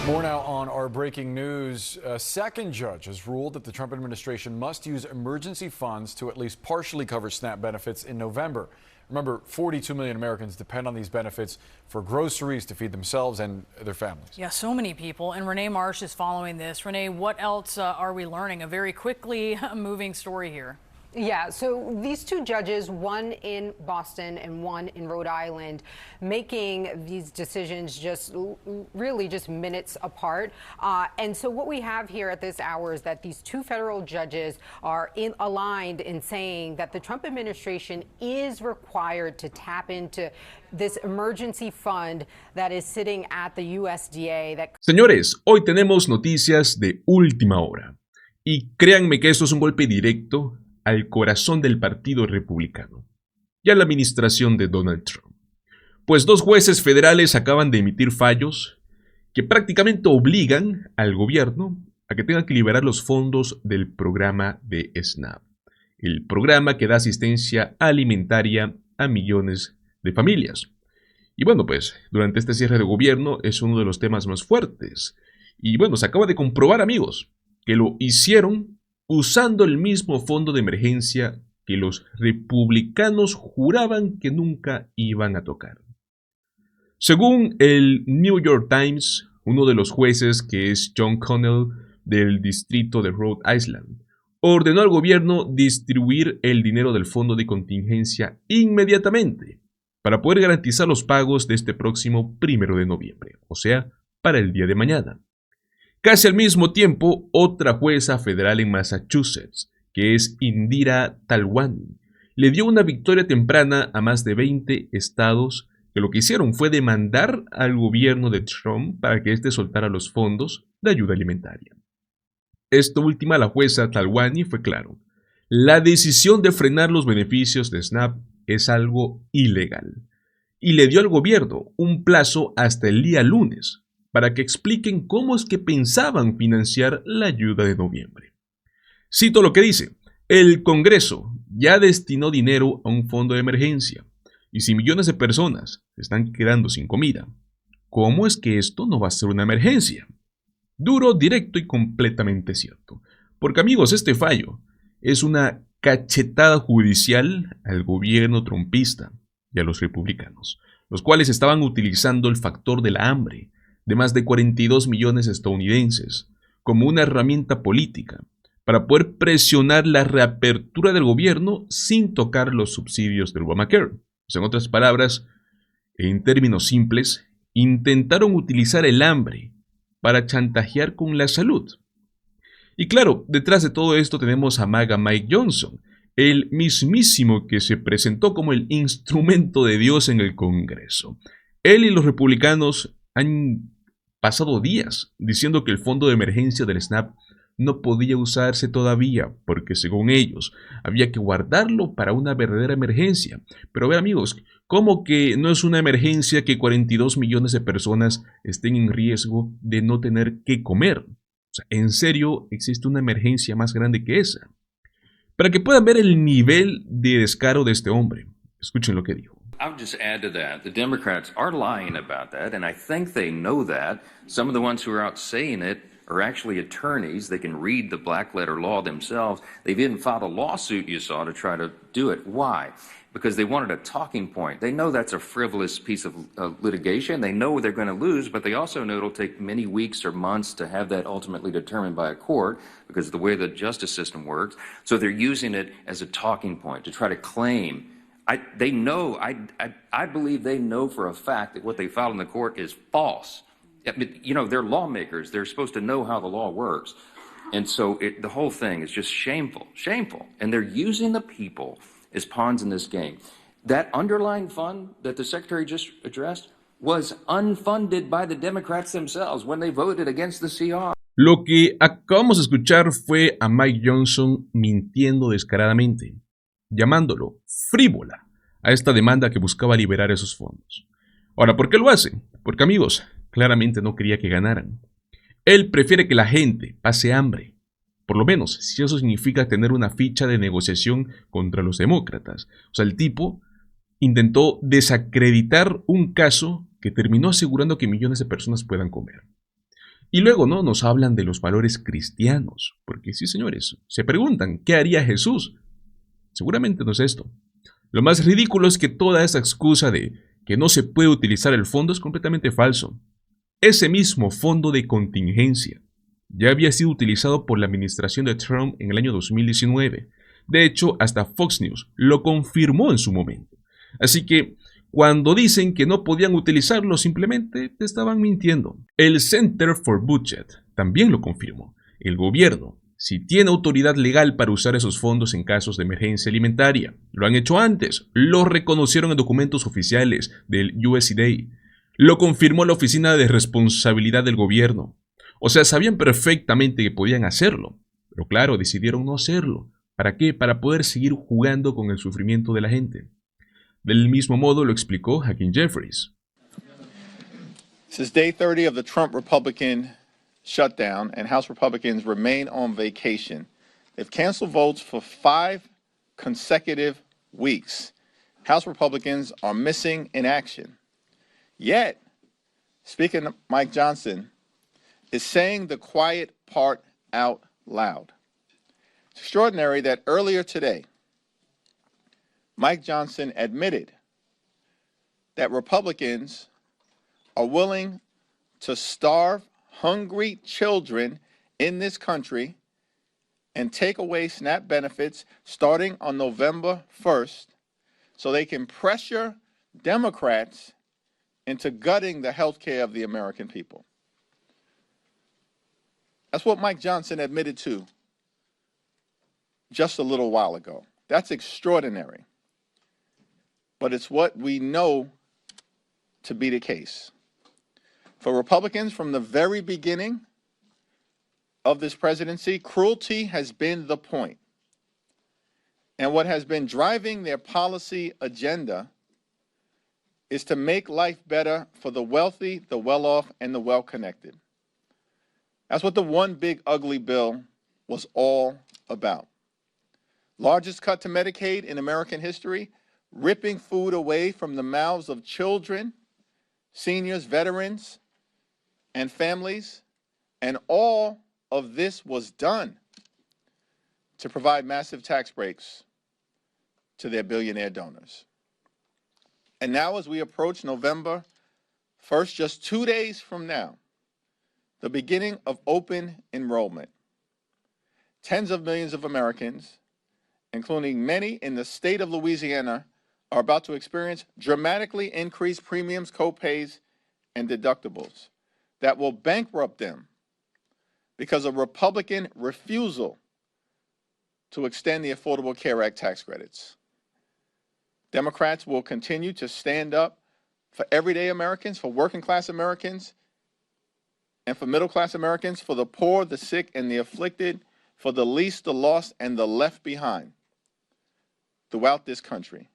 More now on our breaking news. A second judge has ruled that the Trump administration must use emergency funds to at least partially cover SNAP benefits in November. Remember, 42 million Americans depend on these benefits for groceries to feed themselves and their families. Yeah, so many people. And Renee Marsh is following this. Renee, what else are we learning? A very quickly moving story here. Yeah, so these two judges, one in Boston and one in Rhode Island, making these decisions just really just minutes apart. And so what we have here at this hour is that these two federal judges are aligned in saying that the Trump administration is required to tap into this emergency fund that is sitting at the USDA. Señores, hoy tenemos noticias de última hora. Y créanme que esto es un golpe directo al corazón del Partido Republicano y a la administración de Donald Trump. Pues dos jueces federales acaban de emitir fallos que prácticamente obligan al gobierno a que tenga que liberar los fondos del programa de SNAP, el programa que da asistencia alimentaria a millones de familias. Y bueno, pues durante este cierre de gobierno es uno de los temas más fuertes. Y bueno, se acaba de comprobar, amigos, que lo hicieron usando el mismo fondo de emergencia que los republicanos juraban que nunca iban a tocar. Según el New York Times, uno de los jueces, que es John Connell del distrito de Rhode Island, ordenó al gobierno distribuir el dinero del fondo de contingencia inmediatamente para poder garantizar los pagos de este próximo 1 de noviembre, o sea, para el día de mañana. Casi al mismo tiempo, otra jueza federal en Massachusetts, que es Indira Talwani, le dio una victoria temprana a más de 20 estados que lo que hicieron fue demandar al gobierno de Trump para que éste soltara los fondos de ayuda alimentaria. Esta última, la jueza Talwani, fue claro: la decisión de frenar los beneficios de SNAP es algo ilegal, y le dio al gobierno un plazo hasta el día lunes para que expliquen cómo es que pensaban financiar la ayuda de noviembre. Cito lo que dice: el Congreso ya destinó dinero a un fondo de emergencia, y si millones de personas se están quedando sin comida, ¿cómo es que esto no va a ser una emergencia? Duro, directo y completamente cierto. Porque, amigos, este fallo es una cachetada judicial al gobierno trumpista y a los republicanos, los cuales estaban utilizando el factor de la hambre de más de 42 millones de estadounidenses como una herramienta política para poder presionar la reapertura del gobierno sin tocar los subsidios del Obamacare. O sea, en otras palabras, en términos simples, intentaron utilizar el hambre para chantajear con la salud. Y claro, detrás de todo esto tenemos a MAGA Mike Johnson, el mismísimo que se presentó como el instrumento de Dios en el Congreso. Él y los republicanos han pasado días diciendo que el fondo de emergencia del SNAP no podía usarse todavía porque, según ellos, había que guardarlo para una verdadera emergencia. Pero a ver, amigos, ¿cómo que no es una emergencia que 42 millones de personas estén en riesgo de no tener que comer? O sea, ¿en serio existe una emergencia más grande que esa? Para que puedan ver el nivel de descaro de este hombre, escuchen lo que dijo. I would just add to that, the Democrats are lying about that, and I think they know that. Some of the ones who are out saying it are actually attorneys. They can read the black letter law themselves. They've even filed a lawsuit, you saw, to try to do it. Why? Because they wanted a talking point. They know that's a frivolous piece of litigation. They know they're going to lose, but they also know it'll take many weeks or months to have that ultimately determined by a court because of the way the justice system works. So they're using it as a talking point to try to claim. I believe they know for a fact that what they filed in the court is false. You know, they're lawmakers. They're supposed to know how the law works. And so the whole thing is just shameful. And they're using the people as pawns in this game. That underlying fund that the Secretary just addressed was unfunded by the Democrats themselves when they voted against the CR. Lo que acabamos de escuchar fue a Mike Johnson mintiendo descaradamente, llamándolo frívola a esta demanda que buscaba liberar esos fondos. Ahora, ¿por qué lo hace? Porque, amigos, claramente no quería que ganaran. Él prefiere que la gente pase hambre, por lo menos si eso significa tener una ficha de negociación contra los demócratas. O sea, el tipo intentó desacreditar un caso que terminó asegurando que millones de personas puedan comer. Y luego, ¿no? Nos hablan de los valores cristianos, porque sí, señores, se preguntan, ¿qué haría Jesús? Seguramente no es esto. Lo más ridículo es que toda esa excusa de que no se puede utilizar el fondo es completamente falso. Ese mismo fondo de contingencia ya había sido utilizado por la administración de Trump en el año 2019. De hecho, hasta Fox News lo confirmó en su momento. Así que, cuando dicen que no podían utilizarlo, simplemente te estaban mintiendo. El Center for Budget también lo confirmó. El gobierno, si tiene autoridad legal para usar esos fondos en casos de emergencia alimentaria, lo han hecho antes, lo reconocieron en documentos oficiales del USDA, lo confirmó la Oficina de Responsabilidad del Gobierno. O sea, sabían perfectamente que podían hacerlo, pero claro, decidieron no hacerlo. ¿Para qué? Para poder seguir jugando con el sufrimiento de la gente. Del mismo modo lo explicó Hakeem Jeffries. Since day 30 of the Trump Republican shutdown and House Republicans remain on vacation, they've canceled votes for 5 consecutive weeks. House Republicans are missing in action. Yet, Speaker Mike Johnson is saying the quiet part out loud. It's extraordinary that earlier today, Mike Johnson admitted that Republicans are willing to starve hungry children in this country and take away SNAP benefits starting on November 1st so they can pressure Democrats into gutting the health care of the American people. That's what Mike Johnson admitted to just a little while ago. That's extraordinary. But it's what we know to be the case. For Republicans, from the very beginning of this presidency, cruelty has been the point. And what has been driving their policy agenda is to make life better for the wealthy, the well-off, and the well-connected. That's what the one big ugly bill was all about. Largest cut to Medicaid in American history, ripping food away from the mouths of children, seniors, veterans, and families. And all of this was done to provide massive tax breaks to their billionaire donors. And now as we approach November 1st, just 2 days from now, the beginning of open enrollment, tens of millions of Americans, including many in the state of Louisiana, are about to experience dramatically increased premiums, co-pays, and deductibles that will bankrupt them because of Republican refusal to extend the Affordable Care Act tax credits. Democrats will continue to stand up for everyday Americans, for working class Americans, and for middle class Americans, for the poor, the sick, and the afflicted, for the least, the lost, and the left behind throughout this country.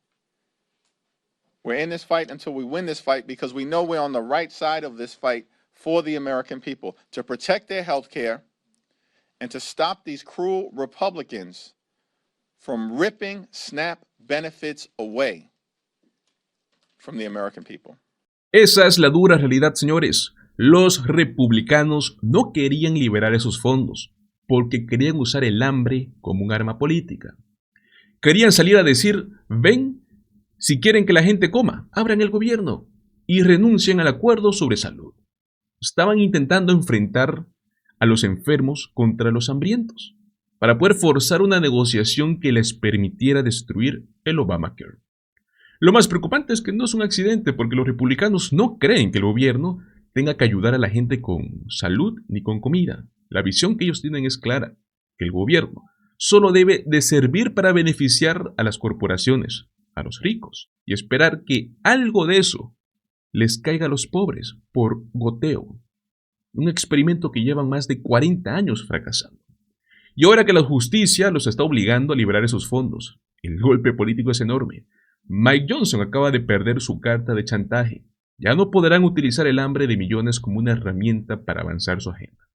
We're in this fight until we win this fight because we know we're on the right side of this fight for the American people, to protect their health care and to stop these cruel Republicans from ripping SNAP benefits away from the American people. Esa es la dura realidad, señores. Los republicanos no querían liberar esos fondos porque querían usar el hambre como un arma política. Querían salir a decir, ven, si quieren que la gente coma, abran el gobierno y renuncien al acuerdo sobre salud. Estaban intentando enfrentar a los enfermos contra los hambrientos para poder forzar una negociación que les permitiera destruir el Obamacare. Lo más preocupante es que no es un accidente porque los republicanos no creen que el gobierno tenga que ayudar a la gente con salud ni con comida. La visión que ellos tienen es clara, que el gobierno solo debe de servir para beneficiar a las corporaciones, a los ricos, y esperar que algo de eso les caiga a los pobres por goteo. Un experimento que llevan más de 40 años fracasando. Y ahora que la justicia los está obligando a liberar esos fondos, el golpe político es enorme. Mike Johnson acaba de perder su carta de chantaje. Ya no podrán utilizar el hambre de millones como una herramienta para avanzar su agenda.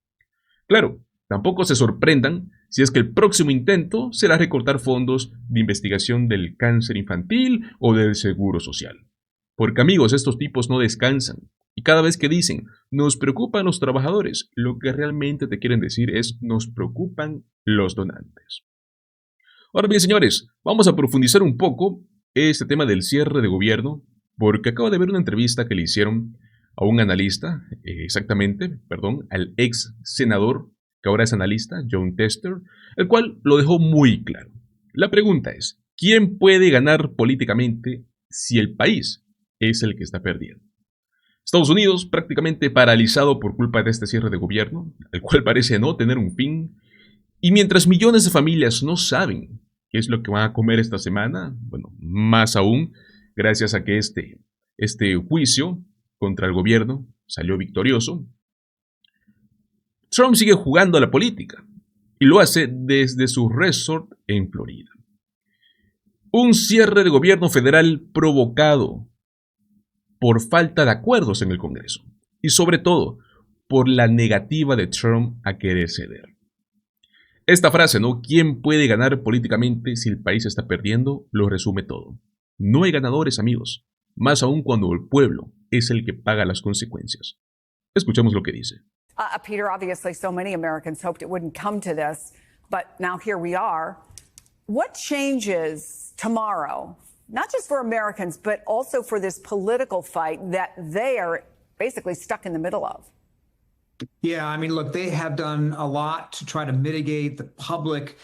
Claro, tampoco se sorprendan si es que el próximo intento será recortar fondos de investigación del cáncer infantil o del seguro social. Porque amigos, estos tipos no descansan. Y cada vez que dicen, nos preocupan los trabajadores, lo que realmente te quieren decir es, nos preocupan los donantes. Ahora bien, señores, vamos a profundizar un poco este tema del cierre de gobierno, porque acabo de ver una entrevista que le hicieron a un analista, al ex senador, que ahora es analista, John Tester, el cual lo dejó muy claro. La pregunta es, ¿quién puede ganar políticamente si el país es el que está perdiendo? Estados Unidos prácticamente paralizado por culpa de este cierre de gobierno, el cual parece no tener un fin, y mientras millones de familias no saben qué es lo que van a comer esta semana, bueno, más aún, gracias a que este juicio contra el gobierno salió victorioso, Trump sigue jugando a la política y lo hace desde su resort en Florida. Un cierre de gobierno federal provocado por falta de acuerdos en el Congreso y sobre todo por la negativa de Trump a querer ceder. Esta frase, ¿no? ¿Quién puede ganar políticamente si el país está perdiendo? Lo resume todo. No hay ganadores, amigos, más aún cuando el pueblo es el que paga las consecuencias. Escuchemos lo que dice. Peter, obviously so many Americans hoped it wouldn't come to this, but now here we are. What changes tomorrow, not just for Americans, but also for this political fight that they are basically stuck in the middle of? Yeah, I mean, look, they have done a lot to try to mitigate the public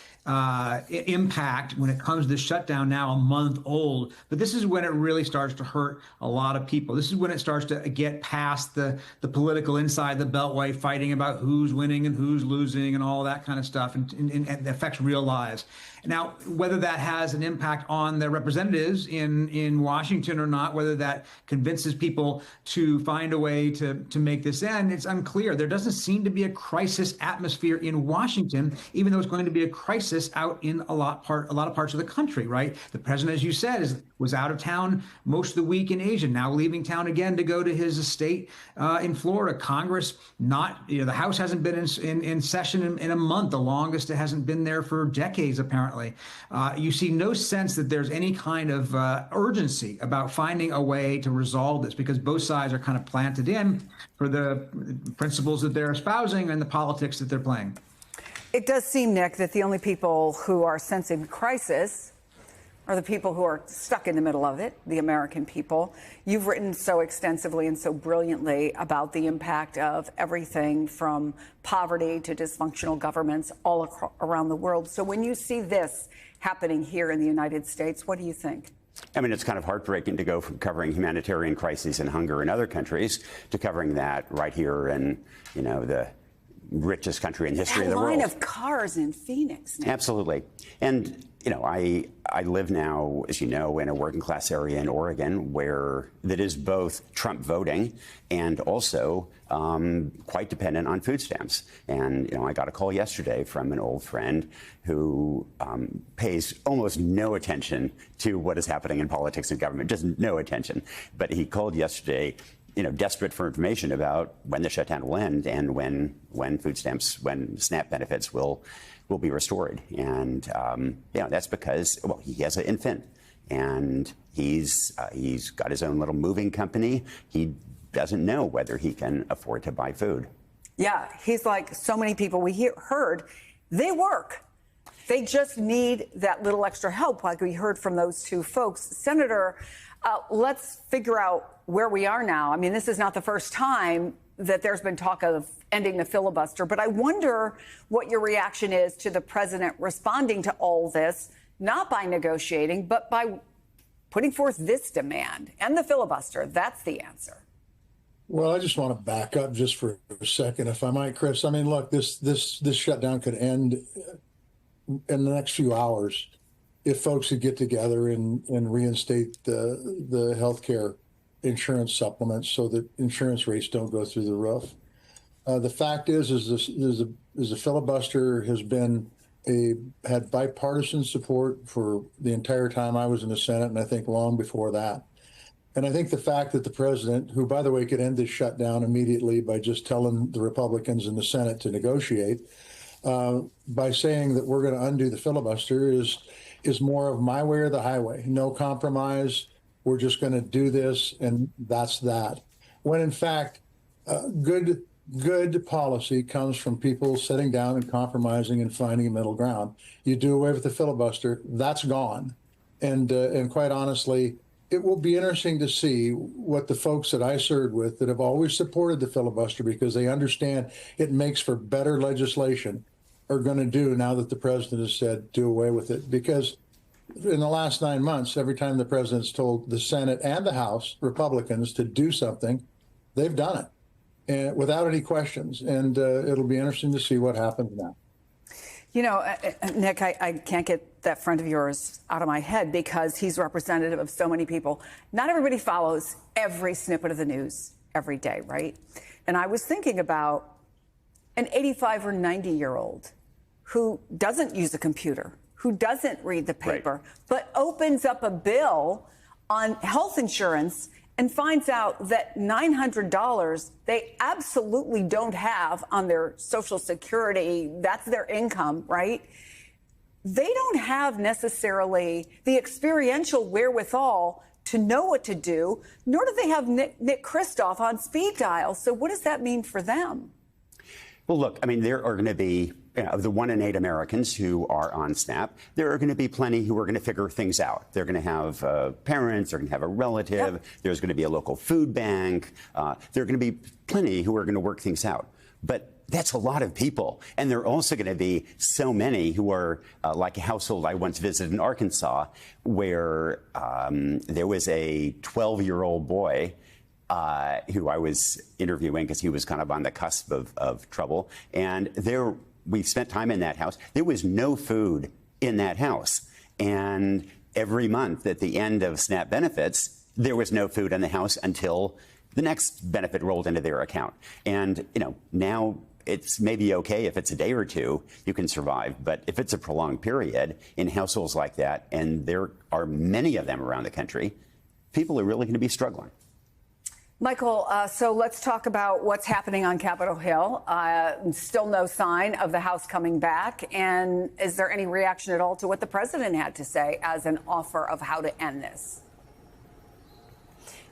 impact when it comes to the shutdown now a month old. But this is when it really starts to hurt a lot of people. This is when it starts to get past the political inside the beltway fighting about who's winning and who's losing and all that kind of stuff, and it affects real lives. Now, whether that has an impact on the representatives in Washington or not, whether that convinces people to find a way to make this end, it's unclear. There doesn't seem to be a crisis atmosphere in Washington, even though it's going to be a crisis out in a lot of parts of the country, right? The president, as you said, was out of town most of the week in Asia, now leaving town again to go to his estate in Florida. Congress, the House hasn't been in session in a month, the longest it hasn't been there for decades, apparently. You see no sense that there's any kind of urgency about finding a way to resolve this, because both sides are kind of planted in for the principles that they're espousing and the politics that they're playing. It does seem, Nick, that the only people who are sensing crisis are the people who are stuck in the middle of it, the American people. You've written so extensively and so brilliantly about the impact of everything from poverty to dysfunctional governments all around the world. So when you see this happening here in the United States, what do you think? I mean, it's kind of heartbreaking to go from covering humanitarian crises and hunger in other countries to covering that right here in, the richest country in history of the world. That line of cars in Phoenix. Now. Absolutely. And, I live now, as you know, in a working class area in Oregon that is both Trump voting and also quite dependent on food stamps. And, I got a call yesterday from an old friend who pays almost no attention to what is happening in politics and government, just no attention. But he called yesterday, desperate for information about when the shutdown will end and when food stamps, when SNAP benefits will be restored. And that's because he has an infant, and he's got his own little moving company. He doesn't know whether he can afford to buy food. Yeah, he's like so many people we heard. They work. They just need that little extra help, like we heard from those two folks. Senator, let's figure out where we are now. I mean, this is not the first time that there's been talk of ending the filibuster, but I wonder what your reaction is to the president responding to all this, not by negotiating, but by putting forth this demand and the filibuster. That's the answer. Well, I just want to back up just for a second, if I might, Chris. I mean, look, this shutdown could end in the next few hours if folks could get together and reinstate the health care insurance supplements so that insurance rates don't go through the roof. The fact is the filibuster has had bipartisan support for the entire time I was in the Senate, and I think long before that. And I think the fact that the president, who, by the way, could end this shutdown immediately by just telling the Republicans in the Senate to negotiate, by saying that we're going to undo the filibuster is more of my way or the highway. No compromise. We're just going to do this, and that's that. when in fact, good policy comes from people sitting down and compromising and finding a middle ground. You do away with the filibuster, that's gone. And quite honestly, it will be interesting to see what the folks that I served with that have always supported the filibuster because they understand it makes for better legislation are going to do now that the president has said do away with it. Because in the last 9 months, every time the president's told the Senate and the House Republicans to do something, they've done it. And without any questions. And it'll be interesting to see what happens now. You know, Nick, I can't get that friend of yours out of my head because he's representative of so many people. Not everybody follows every snippet of the news every day, right? And I was thinking about an 85 or 90-year-old who doesn't use a computer, who doesn't read the paper, but opens up a bill on health insurance and finds out that $900 they absolutely don't have on their Social Security. That's their income, right? They don't have necessarily the experiential wherewithal to know what to do, nor do they have Nick Kristof on speed dial. So what does that mean for them? Well, look, I mean, there are going to be, of the 1 in 8 Americans who are on SNAP, there are going to be plenty who are going to figure things out. They're going to have parents, they're going to have a relative, yep. There's going to be a local food bank. There are going to be plenty who are going to work things out. But that's a lot of people. And there are also going to be so many who are like a household I once visited in Arkansas where there was a 12-year-old boy who I was interviewing because he was kind of on the cusp of trouble. And we spent time in that house. There was no food in that house. And every month at the end of SNAP benefits, there was no food in the house until the next benefit rolled into their account. And, you know, now it's maybe okay if it's a day or two, you can survive. But if it's a prolonged period in households like that, and there are many of them around the country, people are really going to be struggling. Michael, so let's talk about what's happening on Capitol Hill. Still no sign of the House coming back. And is there any reaction at all to what the president had to say as an offer of how to end this?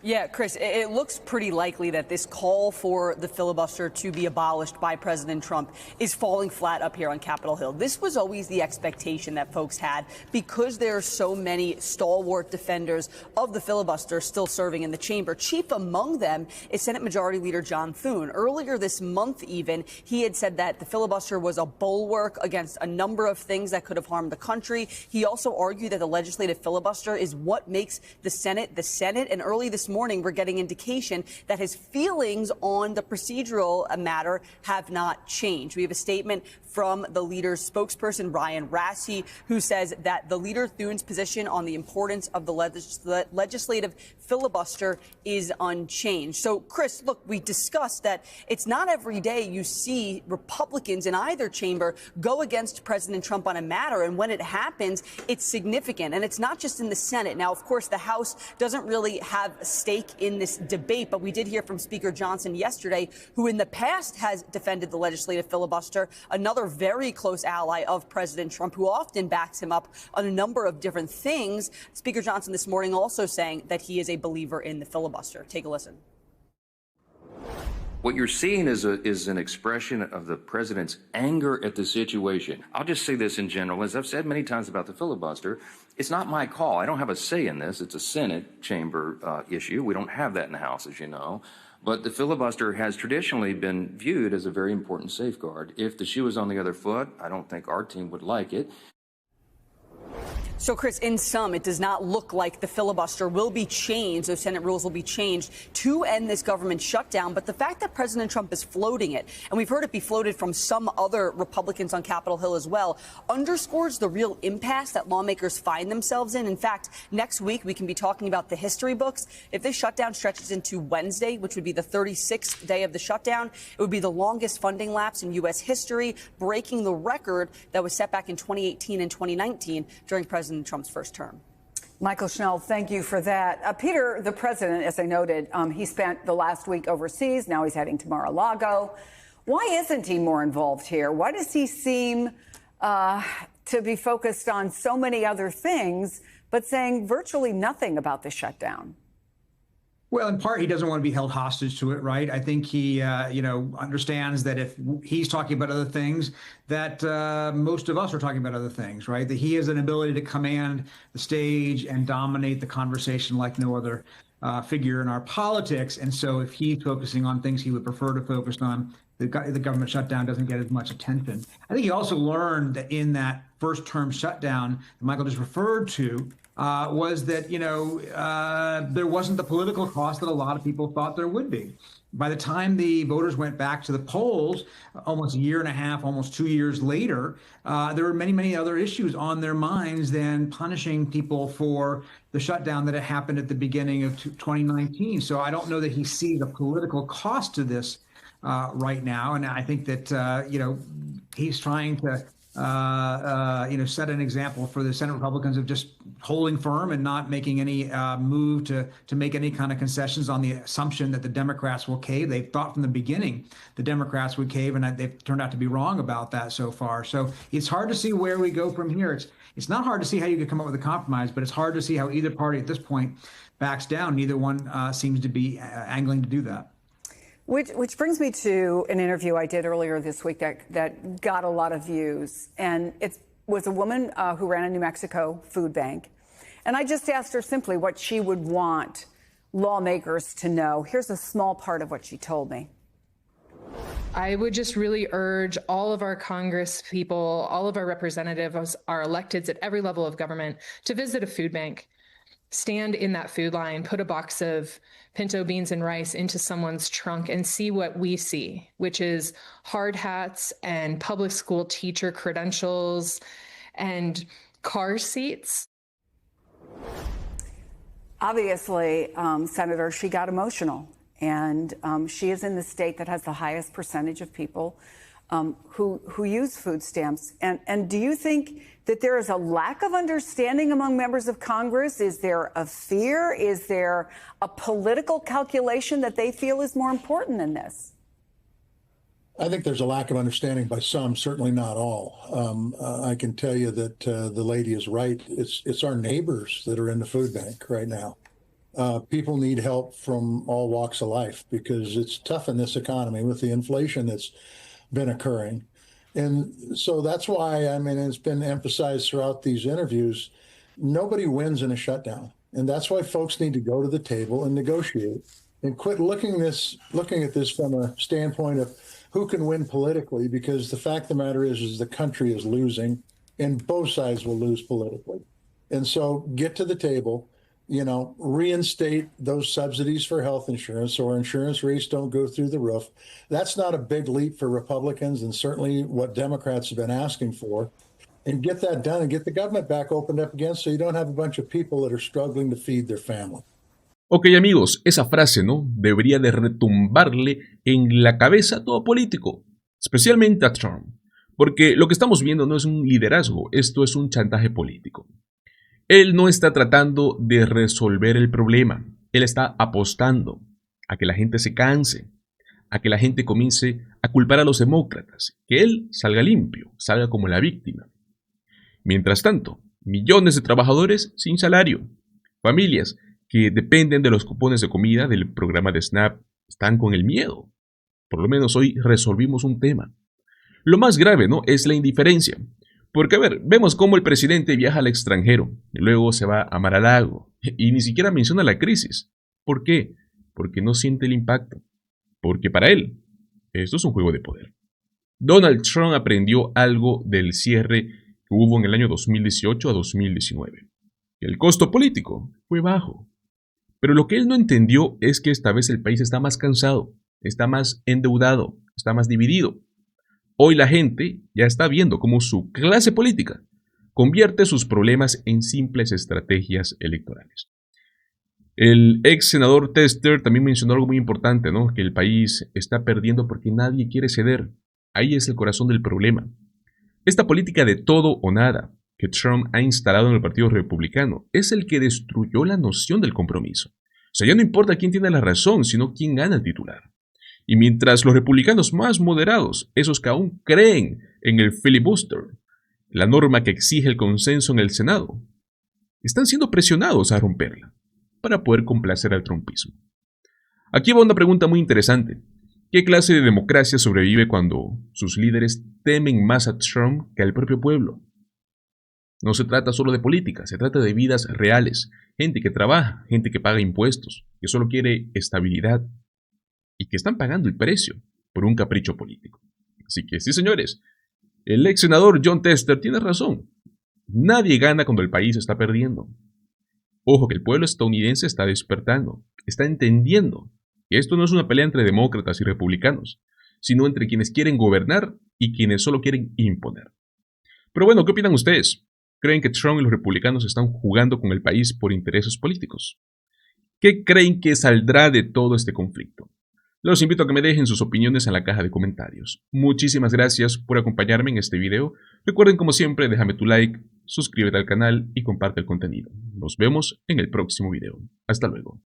Yeah, Chris, it looks pretty likely that this call for the filibuster to be abolished by President Trump is falling flat up here on Capitol Hill. This was always the expectation that folks had because there are so many stalwart defenders of the filibuster still serving in the chamber. Chief among them is Senate Majority Leader John Thune. Earlier this month, even, he had said that the filibuster was a bulwark against a number of things that could have harmed the country. He also argued that the legislative filibuster is what makes the Senate the Senate. And early this morning, we're getting indication that his feelings on the procedural matter have not changed. We have a statement from the leader's spokesperson, Ryan Rassi, who says that the leader Thune's position on the importance of the legislative filibuster is unchanged. So, Chris, look, we discussed that it's not every day you see Republicans in either chamber go against President Trump on a matter. And when it happens, it's significant. And it's not just in the Senate. Now, of course, the House doesn't really have a stake in this debate. But we did hear from Speaker Johnson yesterday, who in the past has defended the legislative filibuster, another very close ally of President Trump, who often backs him up on a number of different things. Speaker Johnson this morning also saying that he is a believer in the filibuster. Take a listen. What you're seeing is an expression of the president's anger at the situation. I'll just say this in general. As I've said many times about the filibuster, it's not my call. I don't have a say in this. It's a Senate chamber issue. We don't have that in the House, as you know. But the filibuster has traditionally been viewed as a very important safeguard. If the shoe is on the other foot, I don't think our team would like it. So, Chris, in sum, it does not look like the filibuster will be changed, those Senate rules will be changed to end this government shutdown. But the fact that President Trump is floating it, and we've heard it be floated from some other Republicans on Capitol Hill as well, underscores the real impasse that lawmakers find themselves in. In fact, next week we can be talking about the history books. If this shutdown stretches into Wednesday, which would be the 36th day of the shutdown, it would be the longest funding lapse in U.S. history, breaking the record that was set back in 2018 and 2019 during President Trump's first term. Michael Schnell, thank you for that. Peter, the president, as I noted, he spent the last week overseas. Now he's heading to Mar-a-Lago. Why isn't he more involved here? Why does he seem to be focused on so many other things, but saying virtually nothing about the shutdown? Well, in part, he doesn't want to be held hostage to it, right? I think he, understands that if he's talking about other things, that most of us are talking about other things, right? That he has an ability to command the stage and dominate the conversation like no other figure in our politics. And so if he's focusing on things he would prefer to focus on, the government shutdown doesn't get as much attention. I think he also learned that in that first term shutdown that Michael just referred to, was that, there wasn't the political cost that a lot of people thought there would be. By the time the voters went back to the polls, almost a year and a half, almost 2 years later, there were many, many other issues on their minds than punishing people for the shutdown that had happened at the beginning of 2019. So I don't know that he sees a political cost to this right now. And I think that, he's trying to set an example for the Senate Republicans of just holding firm and not making any move to make any kind of concessions on the assumption that the Democrats will cave. They thought from the beginning the Democrats would cave, and they've turned out to be wrong about that so far. So it's hard to see where we go from here. It's not hard to see how you could come up with a compromise, but it's hard to see how either party at this point backs down. Neither one seems to be angling to do that. Which brings me to an interview I did earlier this week that got a lot of views. And it was a woman who ran a New Mexico food bank. And I just asked her simply what she would want lawmakers to know. Here's a small part of what she told me. I would just really urge all of our Congress people, all of our representatives, our electeds at every level of government to visit a food bank. Stand in that food line, put a box of pinto beans and rice into someone's trunk and see what we see, which is hard hats and public school teacher credentials and car seats. Obviously, Senator, she got emotional. And she is in the state that has the highest percentage of people who use food stamps. And do you think that there is a lack of understanding among members of Congress? Is there a fear? Is there a political calculation that they feel is more important than this? I think there's a lack of understanding by some, certainly not all. I can tell you that the lady is right. It's our neighbors that are in the food bank right now. People need help from all walks of life because it's tough in this economy with the inflation that's been occurring. And so that's why, I mean, it's been emphasized throughout these interviews, nobody wins in a shutdown. And that's why folks need to go to the table and negotiate and quit looking at this from a standpoint of who can win politically, because the fact of the matter is the country is losing and both sides will lose politically. And so get to the table, reinstate those subsidies for health insurance so our insurance rates don't go through the roof. That's not a big leap for Republicans and certainly what Democrats have been asking for. And get that done and get the government back opened up again so you don't have a bunch of people that are struggling to feed their family. Ok, amigos, esa frase, ¿no? Debería de retumbarle en la cabeza a todo político, especialmente a Trump. Porque lo que estamos viendo no es un liderazgo, esto es un chantaje político. Él no está tratando de resolver el problema. Él está apostando a que la gente se canse, a que la gente comience a culpar a los demócratas, que él salga limpio, salga como la víctima. Mientras tanto, millones de trabajadores sin salario, familias que dependen de los cupones de comida del programa de SNAP, están con el miedo. Por lo menos hoy resolvimos un tema. Lo más grave, ¿no?, es la indiferencia. Porque, a ver, vemos cómo el presidente viaja al extranjero, y luego se va a Mar-a-Lago, y ni siquiera menciona la crisis. ¿Por qué? Porque no siente el impacto. Porque para él, esto es un juego de poder. Donald Trump aprendió algo del cierre que hubo en el año 2018 a 2019. El costo político fue bajo. Pero lo que él no entendió es que esta vez el país está más cansado, está más endeudado, está más dividido. Hoy la gente ya está viendo cómo su clase política convierte sus problemas en simples estrategias electorales. El ex senador Tester también mencionó algo muy importante, ¿no? Que el país está perdiendo porque nadie quiere ceder. Ahí es el corazón del problema. Esta política de todo o nada que Trump ha instalado en el Partido Republicano es el que destruyó la noción del compromiso. O sea, ya no importa quién tiene la razón, sino quién gana el titular. Y mientras los republicanos más moderados, esos que aún creen en el filibuster, la norma que exige el consenso en el Senado, están siendo presionados a romperla para poder complacer al trumpismo. Aquí va una pregunta muy interesante. ¿Qué clase de democracia sobrevive cuando sus líderes temen más a Trump que al propio pueblo? No se trata solo de política, se trata de vidas reales, gente que trabaja, gente que paga impuestos, que solo quiere estabilidad y que están pagando el precio por un capricho político. Así que sí, señores, el ex senador Jon Tester tiene razón. Nadie gana cuando el país está perdiendo. Ojo que el pueblo estadounidense está despertando, está entendiendo que esto no es una pelea entre demócratas y republicanos, sino entre quienes quieren gobernar y quienes solo quieren imponer. Pero bueno, ¿qué opinan ustedes? ¿Creen que Trump y los republicanos están jugando con el país por intereses políticos? ¿Qué creen que saldrá de todo este conflicto? Los invito a que me dejen sus opiniones en la caja de comentarios. Muchísimas gracias por acompañarme en este video. Recuerden, como siempre, déjame tu like, suscríbete al canal y comparte el contenido. Nos vemos en el próximo video. Hasta luego.